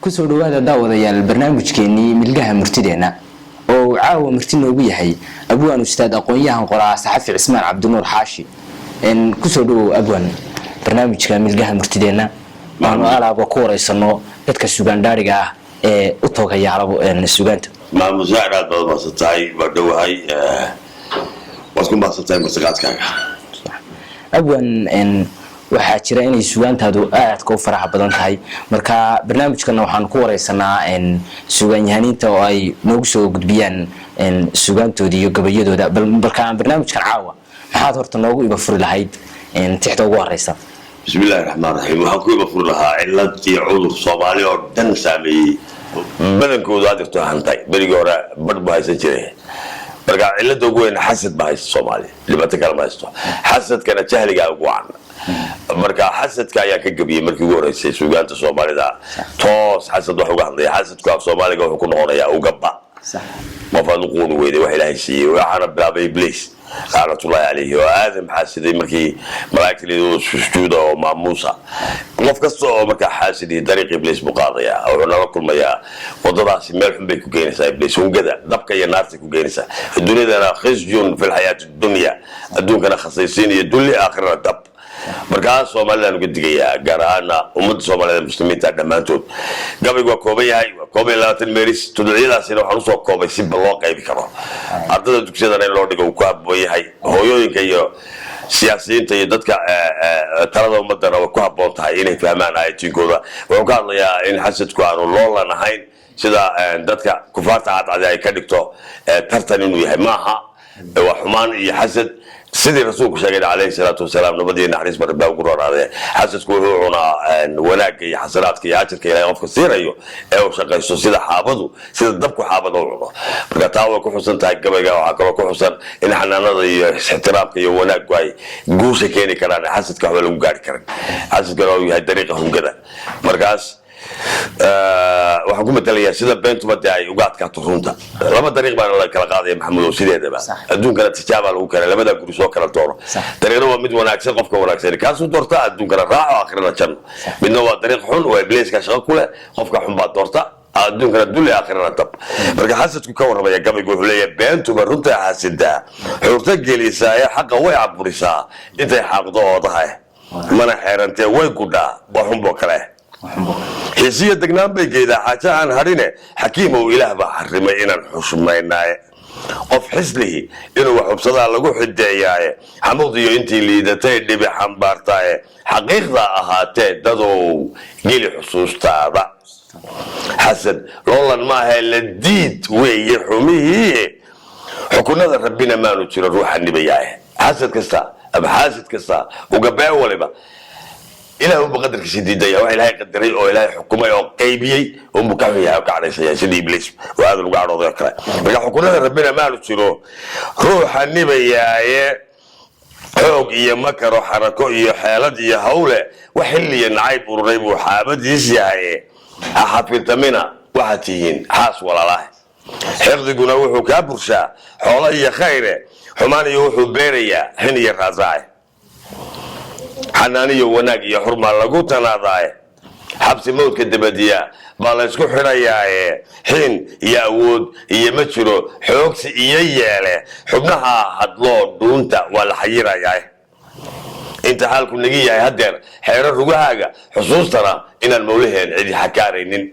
kusoo dhawaada daawadayaal barnaamijkeenii milgaha murtideena oo caawa marti noogu yahay abwaan ustaad aqoon-yahan qoraa saxafi cismaan cabdinuur xaashi kusoo dhawow abwaan barnaamijka milgaha murtideena waanu alaaba ku wareysano dadka sugaandhaariga ah ee u toogaya alabo sugaanta maamusaad aad baad maasatahay badhowahay waad ku maasatahay masaqaadkaaga abwaan waxaa jira inay sugaantaadu aadka u faraha badan tahay marka barnaamijkana waxaan ku wareysanaa sugaanyahaniinta oo ay noogu soo gudbiyaan sugaantooda iyo gabayadooda balka barnaamijkan caawa maxaad horta noogu iba furi lahayd tixda ugu horeysa bismillaahi raxmaan raxiim waxaan ku iba furi lahaa cilad iyo cudur soomaali oo dhan saameeyey badankoodu aad irto hantay berigii hore badh bu haysan jiray marka cilada ugu weyn xasad ba haysta soomaali dhibaato kale ma haysto xasadkana jahligaa ugu wacan marka xasadka ayaa ka gabiyey markii ugu horeysay sugaanta soomaalida toos xasad wax uga hadlaya xasadku af soomaaliga wuxuu ku noqonayaa ugaba qof aad u quuni weyday wax ilaahay siiyey waxaana bilaabay ibliis laanatullaahi calayhi oo aadam xaasiday markii malaa'igta leedooda sujuuda oo maamuusa qof kasta oo markaa xaasidii dariiq ibliis buu qaadayaa wuxuu nala kulmayaa wadadaasi meel xun bay ku keenaysaa ibliis hungada dabka iyo naartay ku keenaysaa dunyadana khisyun fi lxayaati dunya adduunkana khasaysiin iyo dulli aakhirana dab markaas soomaalidaan uga digayaa gaar ahaana ummadda soomaalida muslimiinta dhammaantood gabaygu waa kooban yahay waa kooban 20 meeris tuducyadaasina waxaan usoo koobay si loo qaybi karo ardada dugsiyadana in loo dhigo uu ku habboon yahay hooyooyinka iyo siyaasiyiinta iyo dadka talada ummadana way ku habboon tahay inay fahmaan aayatiinkooda wuxuu ka hadlayaa in xasadku aanu loolan ahayn sida dadka kufaarta cadcadi ay ka dhigto tartan inuu yahay maaha waa xumaan iyo xasad sidii rasuulku sheegay calayhi salaatu wasalaam nabadii naxariis barbaa ugu roonaadee xasadku wuxuu cunaa wanaagga iyo xasanaadka iyo ajarka ilaahay qofka siinayo ee uu shaqaysto sida xaabadu sida dabku xaabada u cuno marka taa way ku xusan tahay gabayga waxaa kaloo ku xusan in xanaanada iyo ixtiraamka iyo wanaaggu ay guusha keeni karaan xasadka waxba lagu gaari karin xasadkana uu yahay dariiqa hungada markaas waxaan ku matalayaa sida beentuba dee ay uga adkaato runta laba dariiq baana la kala qaadaya maxamudow sideedaba adduunkana tijaabaa lagu keenay labadaa guri soo kala doono dariiqna waa mid wanaagsan qofka wanaagsan kaasuu doorta adduunkana raaco aakhirana janno midna waa dariiq xun oo ibliiska shaqo ku leh qofka xun baa doorta adduunkana dulli aakhirana dab marka xasadku ka warramaya gabaygu wuxuu leeyahay beentuba runta xasidaa xurto gelisaa ee xaqa way caburisaa intay xaaqdo oodaha mana xeerantee way gudhaa waa xunboo kale xiisiya degnaan bay geedaa xaaja aan hadhine xakiimow ilaah baa xarimay inaan xushmaynaaye qof xislihi inuu wax hubsadaa lagu xideeyaaye xamuud iyo intii liidatay dhibi xambaartaaye xaqiiqdaa ahaatee dadow geli xusuustaada xasad loolan maahae la diid weeye xumihii xukunada rabbina maanu jiro ruuxa nibayaaye xasad kasta ama xaasid kasta ugabee waliba إلهي بقدر كسيدي يا واحد هاي قدري أو إلهي حكومة أو قيبي أو مكافئة أو كعري سيدي إبليس وهذا اللي قاعد وضع كله بقى حكومة ربنا ما له تشيله روح النبي يا حوق يا مكر وحركة يا حالات يا هولة وحلي النعيب وريب وحابد يسيا أحفل تمنا وحتيين حاس ولا لا حفظ جنوه كابرشا حوالي خيره حماني يوحو بيريا هني الرزاي xanaaniyo wanaag iyo xurmaan lagu tanaadaaye xabsi mawdka dabadiya baa la isku xidhayaaye xiin iyo awood iyo ma jiro xoogsi iyo yeele xubnaha hadloo dhuunta waa la xayirayaaye inta xaalku nagi yahay haddeer xeero rugahaaga xusuustana inaan mawlaheen cidi xakaaraynin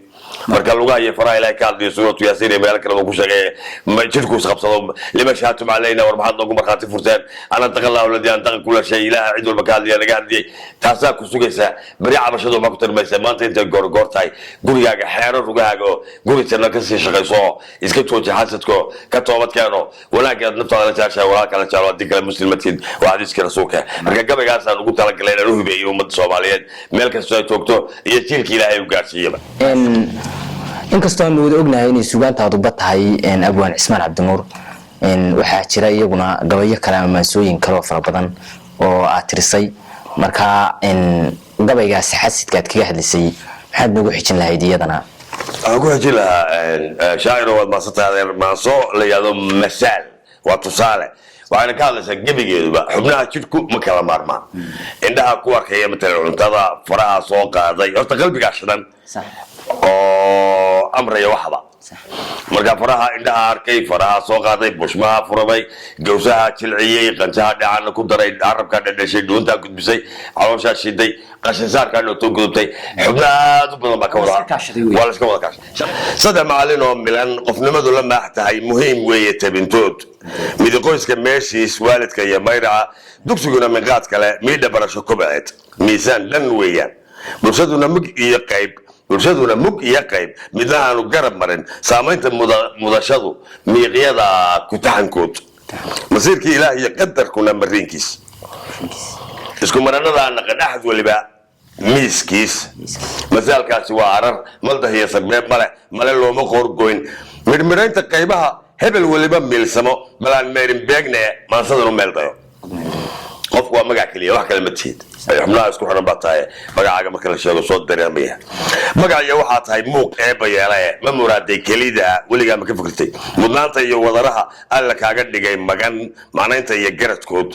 marka lugaha iyo faraha ilaahay ka hadliyo suuratu yaasiin meel kale uu ku sheegay ma jirku isqabsado lima shaatum calayna war maxaad noogu markhaati furteen ana taqallahu ladii an taqa kula shay ilaaha cid walba ka hadliya laga hadliyay taasaa ku sugaysaa bari cabashadu ma ku tarmaysa maanta intay goor tahay gurigaaga xeero rugahaaga oo guri janno ka sii shaqayso iska jooji xasadko ka toobad keeno wanaagaad naftaada jeceshahay walaalka la jecel haddii kale muslimatiin waa xadiiska rasuulka marka gabaygaasaan ugu talagalay inaan u hubeeyo ummadda soomaaliyeed meel kastoo ay toogto iyo jiilka ilaahay u gaarsiiyaba inkastoo aan wada ognahay inay sugaantaadu bad tahay abwaan cismaan cabdinuur waxaa jira iyaguna gabayo kale ama maansooyin kale oo fara badan oo aad tirisay marka gabaygaasi xasidkaad kaga hadlisay maxaad noogu xijin lahayd iyadana waxaan ku xijin lahaa shaaciro waad maasatahay maaso la yidhahdo masaal waa tusaale waxaana ka hadlaysaa gebigeeduba xubnaha jidhku ma kala maarmaan indhaha ku arkaya matalan cuntada faraha soo qaaday horta qalbigaa shidan oo amraya waxba marka faraha indhaha arkay faraha soo qaaday bushmaha furamay gawsaha jilciyey qanjaha dhacana ku daray carabka dhadhashay dhuunta gudbisay caloosha shiday qashin saarka dhooto gudubtay xubnaha aad u badan baa ka wada waa la iska wada kaashay saddex maalin oo milan qofnimadu la maax tahay muhiim weeye tabintood midiqoyska meeshiis waalidka iyo mayraca dugsiguna minqaad kale miidha barasho kubaceed miisaan dhan weeyaan bulshaduna mug iyo qayb midna aanu garab marin saamaynta mudashadu miiqyada kutaxankood masiirkii ilaah iyo qadarkuna mariinkiis isku maranada naqadhaxad waliba miiskiis masaalkaasi waa arar maldah iyo sarbeeb male looma qoorgoyn midhmidhaynta qaybaha hebel waliba miilsamo balaan meerin beegne maansadanu meel dayo qofku waa magac keliya wax kale ma tihid xubnaha isku xiran baa tahay magacaaga marka la sheego soo dareemaya magaciya waxaa tahay muuq eebba yeelae ma muraaday kelida weligaa ma ka fikirtay mudnaanta iyo wadaraha alla kaaga dhigay magan macnaynta iyo garadkood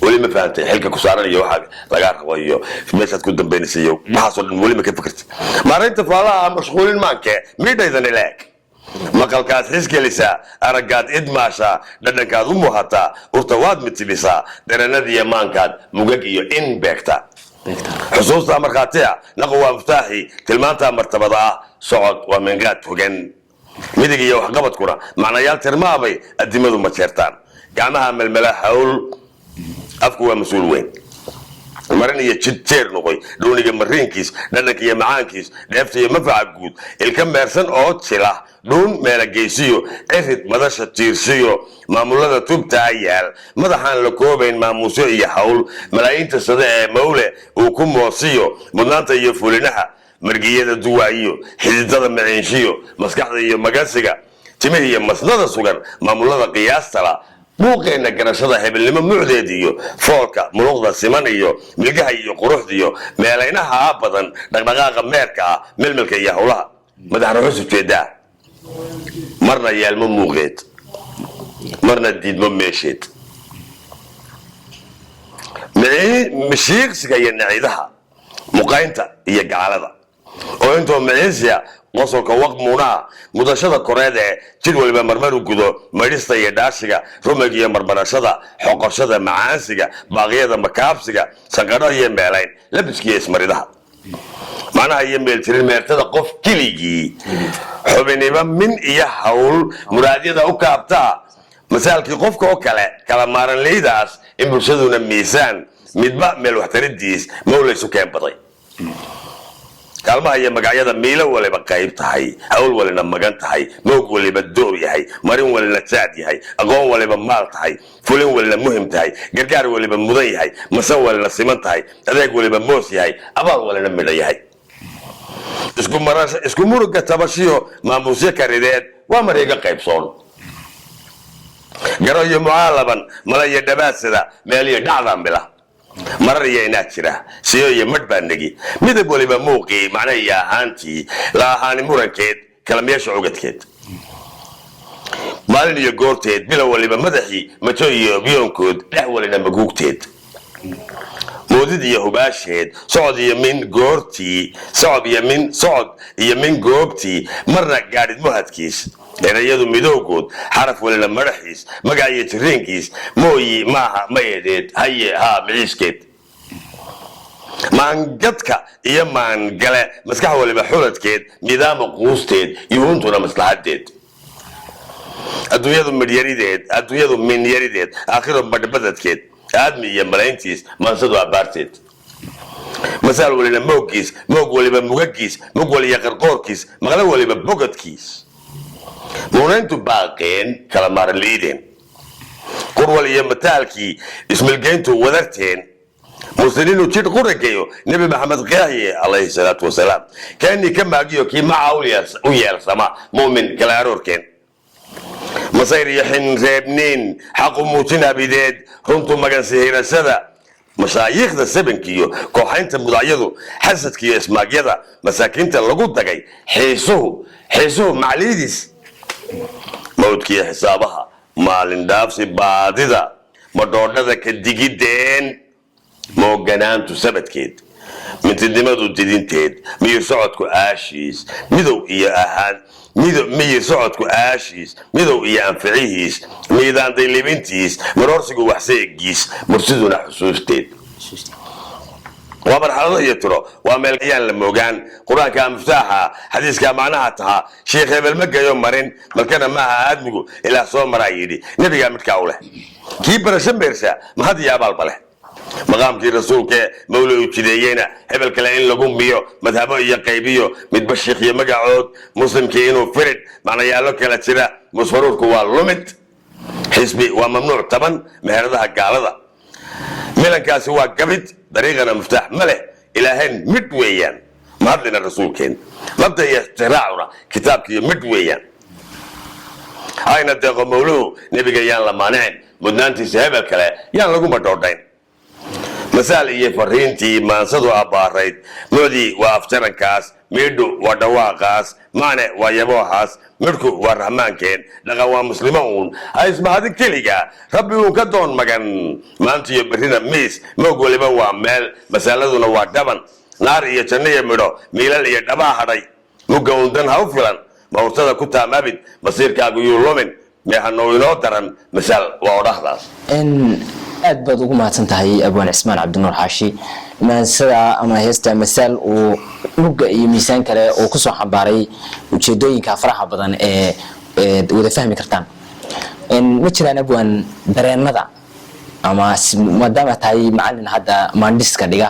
weli ma fahantay xilka ku saaran iyo waxa laga rabo iyo meeshaad ku dambaynaysa iyo waxaasoo dhan weli ma ka fikirtay maaraynta faalaha mashquulin maanke midhaydan ilaag maqalkaad xisgelisaa araggaad idmaashaa dhadhankaad u muhataa urta waad mitilisaa daranadiiyo maankaad mugag iyo in beegta xusuustaa markhaatiya naqo waa muftaaxi tilmaantaa martabada ah socod waa minqaad fogan midig iyo waxqabadkuna macnayaal tirmaabay addimadu ma jeertaan gacmaha melmela hawl afku waa mas-uul weyn marin iyo jid jeer noqoy dhuuniga mariinkiis dhadhanka iyo macaankiis dheefta iyo mafaca guud ilka meersan oo jila dhuun meelageysiyo cirid madasha tiirsiyo maamulada tubtaa yaal madaxaan la koobayn maamuusyo iyo hawl malaayiinta sade ee mawle uu ku moosiyo mudnaanta iyo fulinaha margiyada duwaayo xididada maciinshiyo maskaxda iyo magasiga timih iyo masnada sugan maamulada qiyaastala buuqeenna garashada hebelnimo mucdeed iyo foolka muluqda siman iyo milgaha iyo quruxda iyo meelaynaha badan dhaqdhaqaaqa meerka ah melmelka iyo howlaha madax ruxus ujeedaa marna yaalmo muuqeed marna diidmo meesheed mishiiqsiga iyo naciidaha muqaynta iyo gacalada oo intoo miciisiya qosolka waqmuunaha mudashada koreed ee jid waliba marmar u gudo maydhista iyo dhaashiga rumig iyo marmarashada xoqoshada macaansiga baaqyada makaabsiga sanqadho iyo meelayn labiskiiyo ismaridaha macnaha iyo meeltirin meertada qof keligii xubiniba min iyo hawl muraadyada u kaabtaa masaalkii qofka oo kale kala maaranleydaas in bulshaduna miisaan midba meel waxtaridiis mawlaysu keen baday kaalmaha iyo magacyada miilo waliba qayb tahay hawl walina magan tahay moog waliba door yahay marin walina jaad yahay aqoon waliba maal tahay fulin walina muhim tahay gargaar waliba mudan yahay masan walina siman tahay adeeg waliba moos yahay abaal walina midho yahay isku muruga tabashiyo maamuusyo karideed waa mareega qaybsoon garo iyo mucaalaban mala iyo dhabaadsada meel iyo dhacdan bila marar iyo inaad jira siyo iyo madh baa negi midab waliba muuqii macna iyo ahaantii la ahaani murankeed kalamayaasha cugadkeed maalin iyo goorteed bilow waliba madaxii majo iyo biyoonkood dhex walina maguugteed moodid iyo hubaasheed socod iyo min goortii socod iyo min goobtii marna gaadhid muhadkiis erayadu midowgood xaraf walina madaxiis magac iyo jiriinkiis mooyi maaha mayedeed haye haa miciiskeed maangadka iyo maangale maskax waliba xuladkeed nidaama quusteed yuhuuntuna maslaxadeed adduunyadu min yarideed aakhiro badhbadadkeed aadmi iyo malayntiis maansadu abaarteed masaal walina mooggiis moog waliba mugagiis mug waliya qarqoorkiis maqlo waliba bogadkiis muunayntu baaqeen kala maaraliideen qurwal iyo mataalkii ismilgeyntu wadarteen muslimiinu jidh qurageeyo nebi maxamed qeexye calayhi salaatu wasalaam kaanii ka maagiyo kii maca u yeelsama mu'min kala aroorkeen masayr iyo xinreebniin xaqu muujin habideed runtu magansihirashada mashaayiikhda sabankiiyo kooxaynta mudacyadu xasadkiiyo ismaagyada masaakiinta lagu dagay xiisuhu macliidis mawdkiiyo xisaabaha maalin dhaafsi baadida madhoodhada ka digideen mooganaantu sabadkeed mintidnimadu didinteed miyir socodku aashiis midow iyo anficihiis miidaan daylibintiis marorsigu waxseegiis mursiduna xusuusteed waa marxalado iyo tiro waa meel ayaan la moogaan qur-aanka miftaaxa xadiiska macnaha tahaa sheekh hebel ma gayo marin malkana maaha aadmigu ilaa soo maraa yidhi nebigaa midkaa u leh kii barasho meersa mahad iyo abaalba leh maqaamkii rasuulkee mawla uu jideeyeyna hebel kale in lagu miyo madhabo iyo qaybiyo midba sheekhiyo magacood muslimkii inuu firid macnayaalo kala jira musfaruurku waa lumid xisbi waa mamnuuc taban meheradaha gaalada milankaasi waa gabid dariiqana miftaax ma leh ilaahayn mid weeyaan mahadlina rasuulkeen mabda iyo istiraacuna kitaabkiiyo mid weeyaan hayna deeqo mawluhu nebiga yaan la maanicin mudnaantiisa hebel kale yaan lagu madhoodhayn masaal iyo fariintii maansadu abbaarayd moodii waa afjarankaas miidhu waa dhawaaqaas macne waa yaboohaas midhku waa rahmaankeen dhaqan waa muslimo uun ha ismahadin keliga rabbi uun ka doon magan maantiyo berrina miis moog waliba waa meel masaaladuna waa dhaban naar iyo janno iyo midho miilal iyo dhabaa hadhay mugga undan ha u filan mawrtada ku taamabid masiirkaagu yuu lumin meehanoo inoo daran masaal waa odhahdaas aad baad ugu mahadsan tahay abwaan cismaan cabdinuur xaashi maansada ama heesta masaal uu mugga iyo miisaan kale oo kusoo xambaaray ujeedooyinka faraha badan ee wada fahmi kartaan ma jiraan abwaan dareenada ama maadaama tahay macalin hadda maandhiska dhiga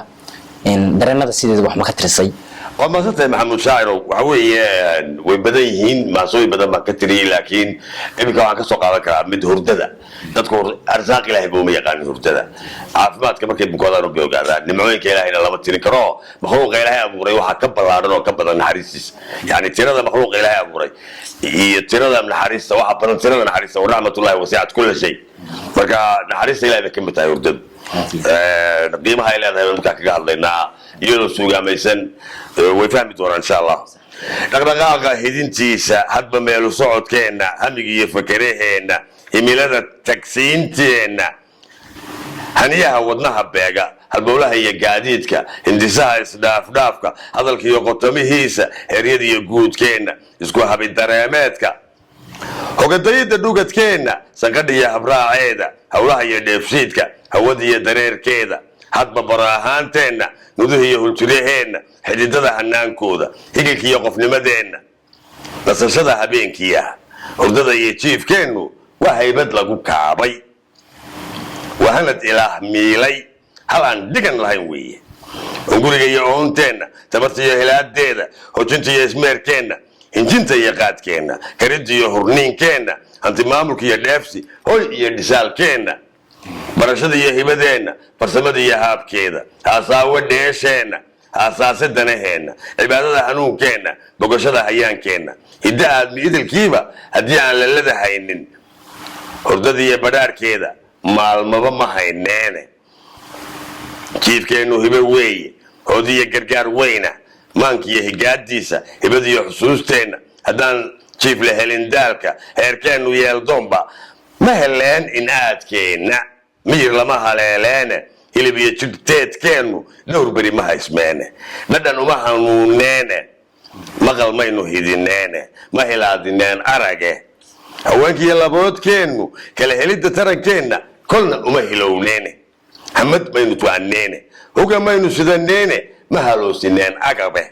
dareenada sideeda wax ma ka tirisay waa maasantay maxamuud shaacirow waxa weeye way badan yihiin maasooyin badan baan ka tiriyey laakiin iminka waxaan ka soo qaadan karaa mid hurdada dadku arsaaq ilaahay buu ma yaqaanin hurdada caafimaadka markay bukoodaan u ogaadaan nimcooyinka ilaahayna lama tirin karo makhluuqa ilaahay abuuray waxaa ka ballaadhan oo ka badan naxariistiisa yani tirada makhluuqa ilaahay abuuray iyo tirada naxariista waxaa badan tirada naxariista wa raxmatullahi wasicat kulla shay marka naxariista ilahay bay ka mid tahay hurdadu qiimaha ay leedahay baan markaa kaga hadlaynaa iyadoo suugaamaysan way fahmi doonaan insha allah dhaqdhaqaaqa hidintiisa hadba meelu socodkeenna hamiga iyo fakeraheenna himilada tagsiinteenna haniyaha wadnaha beega halbowlaha iyo gaadiidka hindisaha isdhaafdhaafka hadalka iyo qotomihiisa heryada iyo guudkeenna isku habidareemeedka hogadayida dhugadkeenna sanqadha iyo habraaceeda howlaha iyo dheefshiidka hawada iyo dareerkeeda hadba bara ahaanteenna nuduha iyo hulturaheenna xididada hanaankooda higilka iyo qofnimadeenna nasashada habeenkiiah hurdada iyo jiifkeennu waa haybad lagu kaabay waa hanad ilaah miilay hal aan dhigan lahayn weeye unguriga iyo oonteenna tabarta iyo hilaadeeda hojinta iyo ismeerkeenna hinjinta iyo qaadkeenna karidda iyo hurniinkeenna hanti maamulka iyo dheefsi hoy iyo dhisaalkeenna barashada iyo hibadeenna farsamada iyo haabkeeda haasaawo dheesheenna haasaase danaheenna cibaadada hanuunkeenna bogashada hayaankeenna hidda aadmi idilkiiba haddii aan lalada haynin hurdada iyo badhaarhkeeda maalmaba ma hayneene jiifkeennu hibo weeye hoodi iyo gargaar weyna maanka iyo higaadiisa hibada iyo xusuusteenna haddaan jiif la helin daalka heerkeennu yeeldoonba ma heleen in aadkeenna miyir lama haleeleene hilib iyo jidhteedkeennu dhowr beri ma haysmeene dhadhan uma hanuuneene maqal maynu hidineene ma hilaadineen arage haweenkiiyo laboodkeennu kala helidda tarankeenna kolna uma hilowneene hamad maynu tu'anneene hoga maynu sidaneene ma haloosineen agabe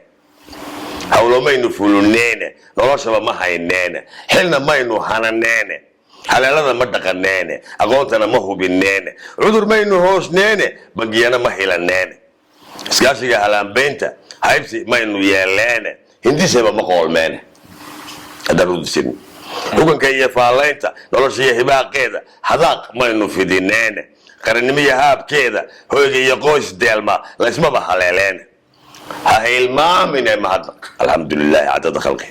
hawlo maynu fuluneene noloshaba ma hayneene xilna maynu hananeene haleelada ma dhaqaneene aqoontana ma hubineene cudur maynu hoosneene bangiyana ma hilaneene iskaashiga halaanbaynta haybsi maynu yeeleene hindisaba ma qoolmeene haddaan udisin huganka iyo faalaynta nolosha iyo hibaaqeeda hadaaq maynu fidineene qarannimo iyo haabkeeda hoyga iyo qoys deelma laysmaba haleeleene ha hilmaamine mahadnaq alxamdulilaahi cadada khalqi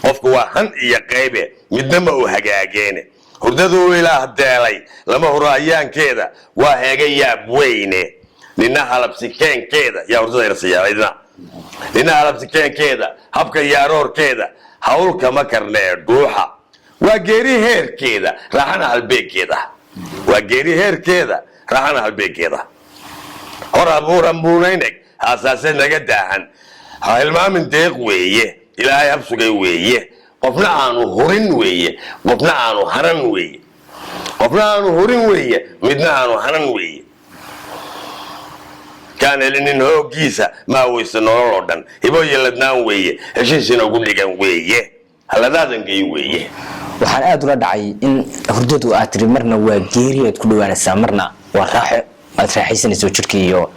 qofku waa han iyo qaybe midna ma uu hagaageene hurdaduu ilaah deelay lama huro ayaankeeda waa heega yaab weyne nina halabsikeenkeeda yaa hurdadaynasiyaadna nina halabsikeenkeeda habka iyo aroorkeeda hawl kama karnee dhuuxa waa geeri heerkeeda raaxana halbeegkeeda waa geeri heerkeeda raaxana halbeegkeeda hor abuuran buunayneg haasaase naga daahan ha hilmaamin deeq weeye ilaahay habsugay weeye qofna aanu hurin weeye qofna aanu hanan weeye qofna aanu hurin weeye midna aanu hanan weeye kaan helinin hoogiisa maa weyse nolol oo dhan hibo iyo ladnaan weeye heshiisina ugu dhigan weeye haladaadangeey weeye waxaan aad ula dhacay in hurdadu aad tiri marna waa geeri aad ku dhawaanaysaa marna waa raaxo aad raaxaysanayso jirkii iyo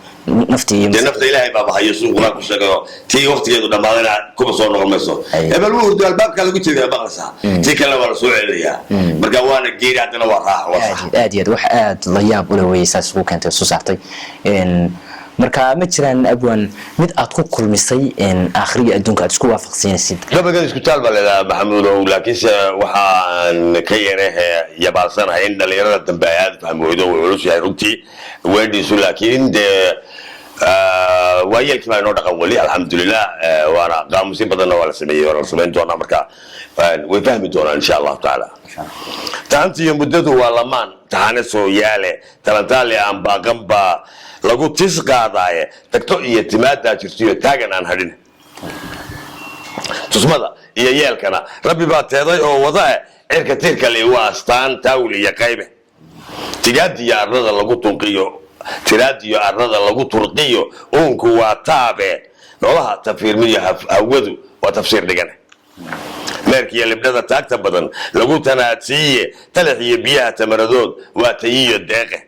naftii iyo nafta ilaahay baa bahayo suuquna ku sheegayo tii waqtigeedu dhamaadana kuma soo noqon mayso hebel wuu hurdo albaabka lagu jiray baqasa tii kale waa soo celinayaa marka waana geeri hadana waa raaxo aad iyo wax aad la yaab u leeyahay saas ugu keentay soo saartay marka ma jiraan abwan mid aad ku kulmisay aakhiriga adduunka aad isku waafaqsanaysid gabagan isku taal baa leedahay maxamuudow laakiin waxaan ka yeerahay yabaalsanahay in dhalinyarada dambe ay aad fahmoodo oo culus yahay runtii weediisu laakiin waa yeelkii baa inoo dhaqan weli alxamdulilah waana qaamusin badanna waa la sameeyey waa la samayn doonaa marka way fahmi doonaan insha allahu tacaala tahanti iyo muddadu waa lamaan taxane soo yaale talantaale aan baaqan baa lagu tis qaadaaye tagto iyo timaadaa jirtiyo taagan aan hadhin tusmada iyo yeelkana rabbi baa teeday oo wadae cirka tiirkale waa astaan taawil iyo qaybe tigaadiyo arlada lagu tunqiyo tiraadiyo arlada lagu turqiyo uunku waa taabe noolaha tafiirmiyo hawadu waa tafsiir dhigan meerkiiyo libdhada taagta badan lagu tanaadsiiye talax iyo biyaha tamaradood waa tayiyo deeqe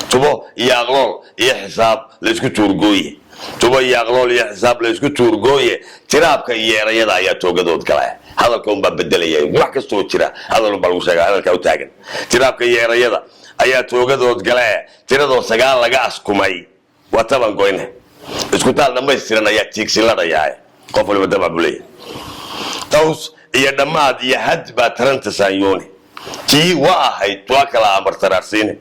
tubo iyo aqlool iyo xisaab laysku tuurgooye tubo iyo aqlool iyo xisaab laysku tuurgooye tiraabka iyo erayada ayaa toogadood gala hadalka unbaa bedelaya wax kastoo jira hadal unbaa lagu sheegaa hadalkaa u taagan tiraabka iyo erayada ayaa toogadood gale tiradoo 9 laga askumay waa taban goyne isku taal dhamaystiran ayaa tiigsiladhayaa qof waliba damac buu leeyahay taws iyo dhammaad iyo had baa taranta saanyooni tii waa ahayd waa kala amartaraarsiine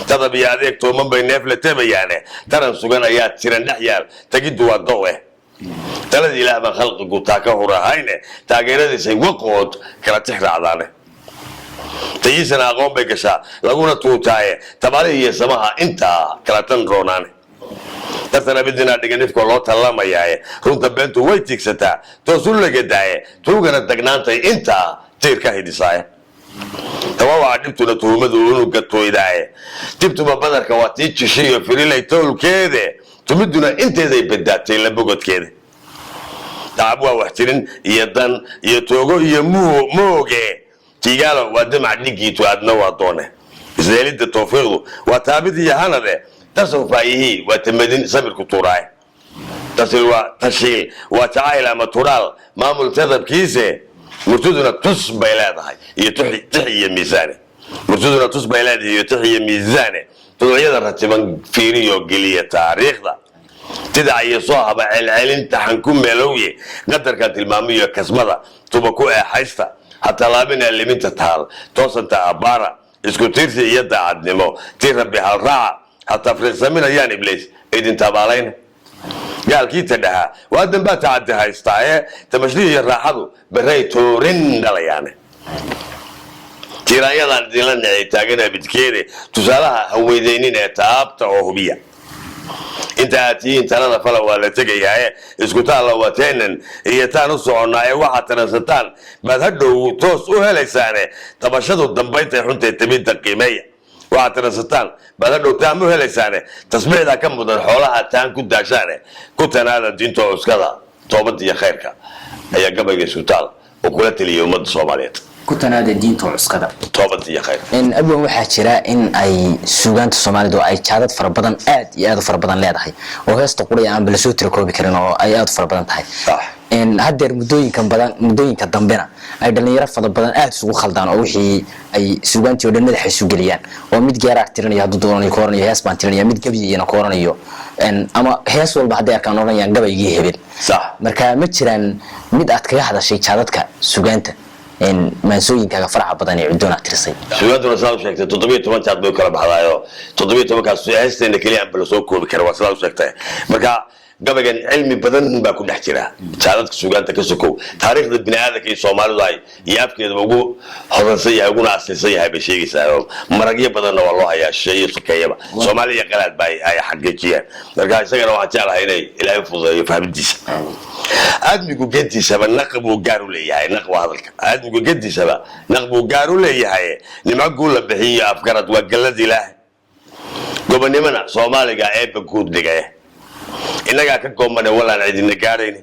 tadab iyo adeeg tooman bay neef la tabayaane taran sugan ayaa tiran dhex yaal tagiddu waa dowe taladii ilaah baan khalqigu taa ka hurahayne taageeradiisay waqood kala tix raacdaane tayiisana aqoon bay gashaa laguna tuutaaye tabaalihi iyo samaha intaa kala tan roonaane tartana midinaa dhigan ifkoo loo tallamayaaye runta beentu way tiigsataa toosu lagadaaye tuugana dagnaantay intaa tiir ka hidisaaye tawawaca dhibtuna tuhumadu unuga tooydaaye dibtuba badarka waa tii jishiyo firilay towlkeede tumiduna inteeday badaatay la bogodkeeda tacab waa wax tirin iyo dan iyo toogo iyo mooge tiigaalo waa damac dhigiitu aadna waa doone isleelidda tawfiiqdu waa taabid iyo hanade tasawfaayihii waa tamadin sabirku tuuraaye tashiil waa jacayl ama turaal maamul tadabkiise murtuduna tus bay leedahay iyo tix iyo miisaane murtuduna tus bay leedahay iyo tix iyo miisaane duducyada ratiban fiiriyo geliya taariikhda tidac iyo soo haba celcelinta xanku meelowye qadarka tilmaamiyo kasmada tuba ku eexaysta ha tallaabina liminta taal toosanta abbaara isku tiirsi iyo daacadnimo tii rabbi halraaca ha tafriiqsaminayaan ibliis idin tabaalayna gaalkii tadhahaa waa dambaa tacaddi haystaaye tamashlihi iyo raaxadu baray toorin dhalayaane tiiraanyadaan idinla necay taagana bidkeede tusaalaha haweydaynin ee taabta oo hubiya inta aad tihiin talada fala waa la tegayaaye isku taalla wateenan iyo taan u soconnaa ee waxaad taransataan baad hadhow toos u helaysaane tabashadu dambayntay xuntay tabidda qiimeeya waxaad taransataan baad hadhow taan u helaysaane tasbiixda ka mudan xoolaha taan ku daashaane ku tanaada diinta cuskada toobadda iyo khayrka ayaa gabayga isku taal oo kula taliyay ummadda soomaaliyeed ku tanaada diinta cuskada toobadda iyo khayr abwan waxaa jira in ay suugaanta Soomaalidu ay jaadad fara badan aad iyo aad fara badan leedahay oo heesta quriya aan bala soo tirkoobi karin oo ay aad fara badan tahay haddeer muddooyinka dambena ay dhalinyaro fara badan aad isugu khaldaan oo wixii ay suugaantii oo dhan madaxa isu geliyaan oo mid geeraar tirinaya hadduu doonayo ka oranayo hees baan tirinaya mid gabayiyana ka oranayo ama hees walba hadday arkaan oranayaan gabaygii hebel marka ma jiraan mid aad kaga hadashay jaadadka suugaanta maansooyinkaaga faraxa badan ee cudoona tirsay suugaantuna sidaad u sheegtay 17 jaad bay kala baxdaayo 17 kaas heesteena kaliya aan bala soo koobi kara waa sidaad u sheegtay marka gabagan cilmi badan baa ku dhex jira jaaladka suugaanta ka sokow taariikhda bini'aadamka iyo Soomaalidu ay yaabkeeda ugu hodansan yahay uguna asaysan yahay bay sheegaysaa maragyo badanna waa loo hayaa shay sokeeyaba Soomaaliya qalaad bay ay xaqiijiyeen marka isagana waxaan jeclahay inay ilaahay fududeeyo fahmadiisa aadmigu gediisaba naqbu gaar u leeyahay naqwa hadalka aadmigu gediisaba naqbu gaar u leeyahay nima guul bixiyo afgarad waa galad ilaahay gobonimada Soomaaliga ee baguud dhigay inaga ka goomane walaan cidina gaareen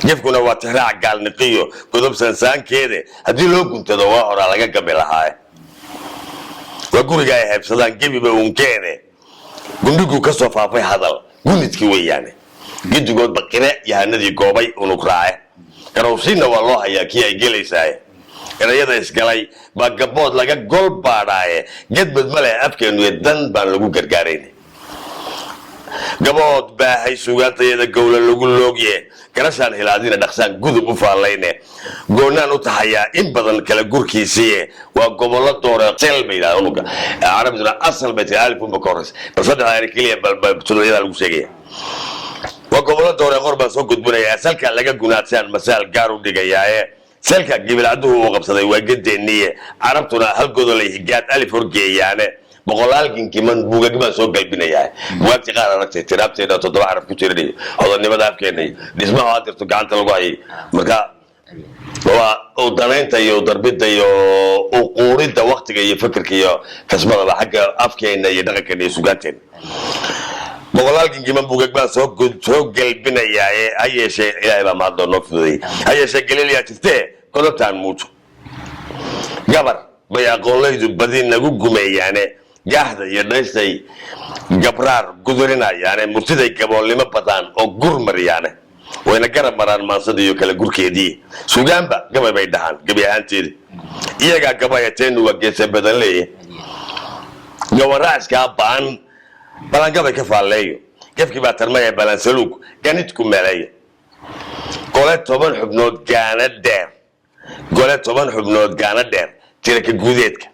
jafkuna waa tixraac gaalniqiyo godobsan saankeeda hadii loo guntado waa hore laga gabi lahaa waa guriga ay habsadaan gabiba uunkeene gundigu ka soo faafay hadal gunidkii weeyaan gidigood baqire yahanadii goobay unug raace karowsiina waa loo hayaa kii ay gelaysaa erayada isgalay baa gabood laga gol baadhaaye gedbad ma leh afkeenu dan baan lagu gargaarayn gabood baa hay suugaantayada gowla lagu loogye garashaan hilaadina dhaqsaan gudub u faalayne goonaan u tahayaa in badan kala gurkiisii waa gobollo doore sel bayda unuga arabiduna asal bayta alif uma koras bal saddex ay kaliya bal tuliyada lagu sheegay waa gobollo doore qorba soo gudbinaya asalka laga gunaadsan masaal gaar u dhigayaaye selka gibil aduhu uu qabsaday waa gadeeniye arabtuna hal godol ay higaad alif horgeeyaane boqolaalkin kiman buugagman soo galbinayaa buugti qaar aragtay tiraabteeda 7 xaraf ku jiray odanimada afkeenay dhismaha hadirtu gacanta lagu hayay marka waa oo danaynta iyo darbida iyo uquurinta waqtiga iyo fikirka iyo kasbada xagga afkeena iyo dhaqankeena iyo suugaanteena boqolaalkin kiman buugagman soo galbinayaa ayeeshe ilaahay baa maad noo fuday ayeeshe galiliya jirtee qodobtaan muuto gabar bay aqoonlaydu badin nagu gumeeyaane jahda iyo dhaystay gabraar gudurinayaane murtiday gaboolnimo badan oo gurmaryaane wayna garab maraan maansada iyo kala gurkeedii suugaanba gabay bay dhahaan gabi ahaanteeda iyagaa gabayateenu waa geesa badan leeyahay gawaraaska baan balangabay ka faaleeyo gafkii baa tarmaya balansaluug ganidku meeleeyo gole 10 xubnood gaana dheer gole 10 xubnood gaana dheer tiraka guudeedka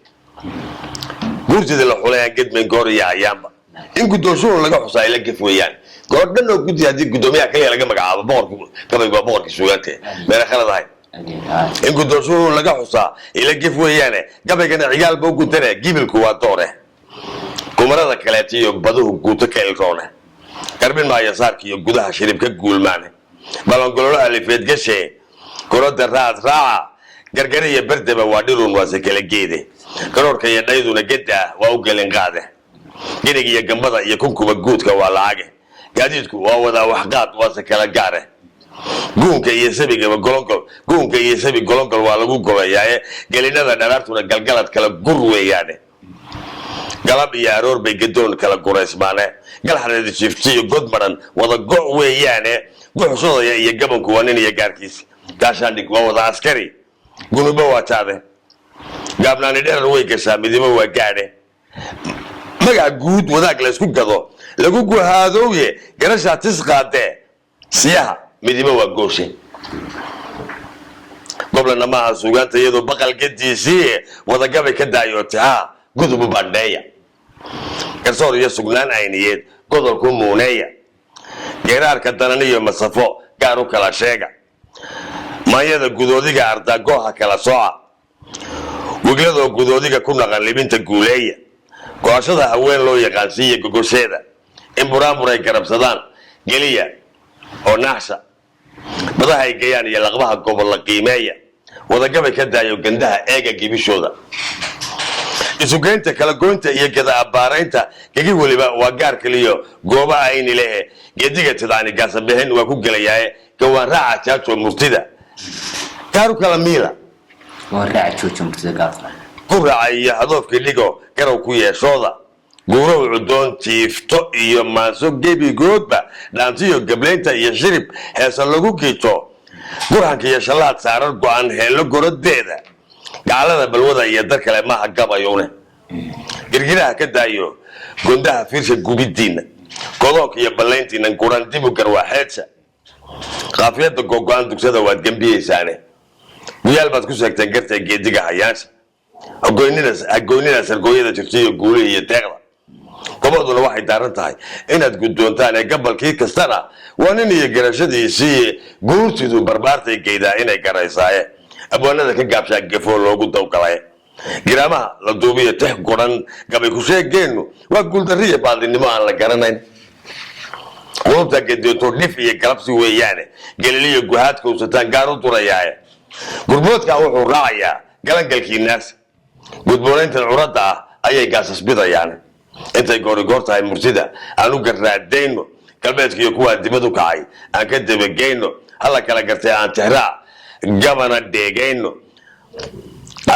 gurtida la xulayaan gedmen gooriya ayaamba in gudoosho laga xusay la gaf weeyaan goordhan oo gudi hadii gudoomiyaha kaliya laga magacaabo boqorku gabayga boqorkii suugaante meel khaladahay in gudoosho laga xusaa ila gaf weeyaan gabaygana ciyaal buu gudane gibilku waa doore kumarada kaleeto iyo baduhu guuto ka ilroone garbin maaya saarki iyo gudaha shiribka guulmaane balangololo alifeed gashe korada raad raaca gargariya bardaba waa dhirun waa kala geede karoorka iyo dhayduna gedda waa u galin qaade girig iyo gambada iyo kunkuba guudka waa laage gaadiidku waa wada wax qaad waa kala gaare guunka iyo sabiga golongol waa lagu gobayaa gelinada dharaartuna galgalad kala gur weeyaan galab iyo aroor bay gadoon kala gureysmaane galxareed shiftiyo godmaran wada go' weeyaan guxushada iyo gabanku waa nin iyo gaarkiis gaashaan dhig waa wada askari gunuba waa taade gaabnaani dheer way gashaa midimo waa gaadhe magac guud wadaag la isku gado lagu guhaadooye garasha tisqaade siyaha midimo waa gooshe goblana ma suugaanta iyadoo baqal gadiisii wada gabay ka daayotaa gudubu bandheeya garsoor iyo sugnaan ayniyeed godolku muuneeya geeraarka danan iyo masafo gaar u kala sheega maayada gudoodiga ardagooha kala sooca wiglado gudoodiga ku naqan libinta guuleeya go'ashada haween loo yaqaansiiya gogosheeda in buraamuray garabsadaan geliya oo naaxsha badaha ay gayaan iyo laqbaha gobol la qiimeeya wadagabay ka daayo gandaha eega gibishooda isugeynta kala goynta iyo gada abaaraynta gagi waliba waa gaar kaliyo gooba ayni lehe gediga tidani gaasabixin waa ku gelayaa gawaan raaca jaajo murtida gaaru kala miila ورع تشوف مرتزقات قرع iyo hadofkii dhigo garow ku yeeshooda guurow cudoon tiifto iyo maaso gebigoodba dhaantiyo gableynta iyo shirib heesa lagu giito gurhanka iyo shalaad saarar go'an heelo gorodeeda gaalada balwada iyo dar kale ma gabayone girgiraha ka daayo gondaha fiirsha gubidiina godoonka iyo baleyntiina guran dibu garwaxeedsa qaafiyada go'aan dugsada waad gambiyeysaane wiil baad ku sheegteen gartay geediga hayaan agoynina sargooyada jirtiyo guuli iyo deeqda gobaduna waxay daaran tahay inaad guddoontaan ee gabalkii kastana waa nin iyo garashadiisii guurtidu barbaartay geydaa inay garaysaaye abwaanada ka gaabshaa gefoo loogu dawgalay giraamaha la duubiyo tix guran gabay ku sheegeennu waa guuldarriya baaldinimo aan la garanayn qulubta gadoonto dhif iyo galabsi weeyaane galiliya guhaadka usataan gaar u durayaaye gurboodka wuxuu raacayaa galangalkii naas gudboonayntan curadda ah ayay gaasas bidayaan intay goorigoor tahay murtida aan u garraadayno galbeedkiiyo kuwaa dibad u kacay aan ka dabageyno hala kala gartay aan tixraac gabana dheegayno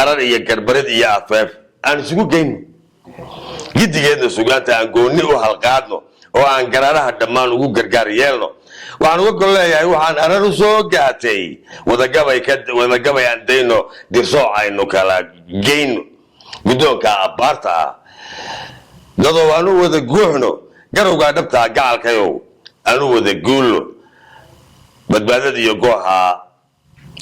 arar iyo garbarid iyo afeef aan isugu geyno giddigeedna sugaanta aan goonni u halqaadno oo aan garaaraha dhammaan ugu gargaar yeelno waxaan uga gol leeyahay waxaan arar u soo gaatay wadagabay aan dayno dirsooc aynu kala geyno guddoonka abbaarta ah dadoo aan u wada guuxno garowgaa dhabtaa gacalkayow aan u wada guulno badbaadada iyo gooha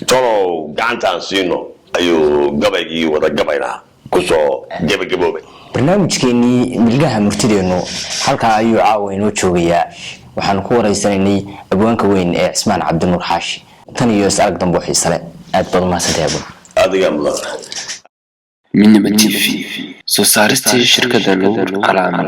tolow gacantaan siino ayuu gabaygii wadagabayna kusoo gebagaboobay barnaamijkeenii milgaha murtideennu halkaa ayuu caawa inoo joogayaa waxaanu ku waraysanaynay abwaanka weyn ee cismaan cabdinuur xaashi tan iyo is-arag dambe oo xiisale aad baad umahadsantahay abwan adigaa mudan Minima TV soo saaristii shirkadda Nuur Calaamad